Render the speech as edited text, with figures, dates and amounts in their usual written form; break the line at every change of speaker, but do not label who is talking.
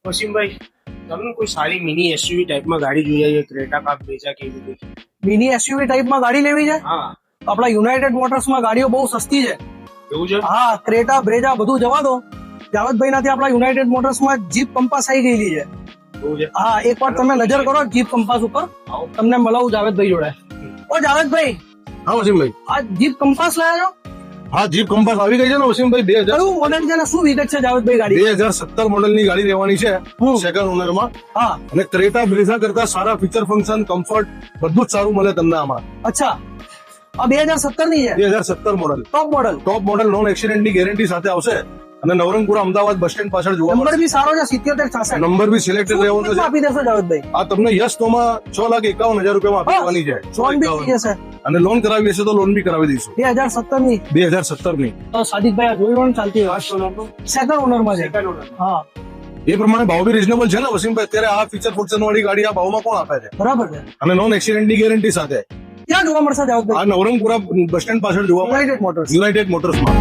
વસીમભાઈ, તમને કોઈ સારી મિની એસયુવી ટાઈપમાં ગાડી જોઈએ છે? ક્રેટા કા બ્રેઝા કેવી રીતે?
મિની એસયુવી ટાઈપમાં ગાડી લેવી છે?
હા,
આપણા યુનાઇટેડ મોટર્સમાં ગાડીઓ બહુ સસ્તી છે.
એવું છે?
હા, ક્રેટા બ્રેઝા બધું જવા દો. જાવેદભાઈ નાથી આપણા યુનાઇટેડ મોટર્સમાં જીપ કંપાસ આવી ગયેલી છે.
એવું છે?
હા, એકવાર તમે નજર કરો જીપ કંપાસ ઉપર,
આવો.
તમને મળાવું જાવેદભાઈ જોડે. ઓ જાવેદભાઈ,
હા વસીમભાઈ,
આ જીપ કંપાસ લાયા છો?
હા જીપ કંપાસ આવી ગઈ છે ને વસીમભાઈ.
કયું મોડેલ છે ને શું વિગત છે જાવેદભાઈ ગાડી?
2017 મોડેલની ગાડી લેવાની છે,
હમ.
સેકન્ડ ઓનરમાં.
હા,
અને ક્રેટા બ્રેઝા કરતા સારા ફીચર ફંક્શન કમ્ફર્ટ બધું જ સારું મળે તમને આમાં.
અચ્છા. આ 2017 ની છે,
2017 મોડેલ,
ટોપ મોડેલ.
ટોપ મોડેલ, નોન એક્સિડન્ટ ની ગેરંટી સાથે આવશે. અને નવરંગપુરા અમદાવાદ બસ સ્ટેન્ડ પાછળ જોવા
નંબર
મળશે.
બી સારો છે, 7766.
નંબર બી સિલેક્ટેડ રહેવાનો છે.
આપી દેશો જાવેદભાઈ?
આ તમને યસ તોમાં 6,51,000 રૂપિયામાં આપવાની છે.
લોન બી થઈ જશે.
અને લોન કરાવી હશે તો લોન બી કરાવી દઈશું.
2017 ની
2017 ની.
તો સાદિકભાઈ આ જોઈ લો ને ચાલતી સેકન્ડ ઓનર માં છે.
Second owner.
હા,
એ પ્રમાણે ભાવ બી રિઝનેબલ છે ને વસીમભાઈ. અત્યારે આ ફીચર ફંક્શન વાળી ગાડી આ ભાવમાં કોણ આપે છે?
બરાબર છે.
અને નોન એક્સિડન્ટ ની ગેરંટી સાથે.
ક્યાં જોવા મળશે જાવેદભાઈ?
આ નવરંગપુરા બસ સ્ટેન્ડ પાછળ જોવા મળે,
યુનાઇટેડ મોટર્સ.
યુનાઇટેડ મોટર્સમાં.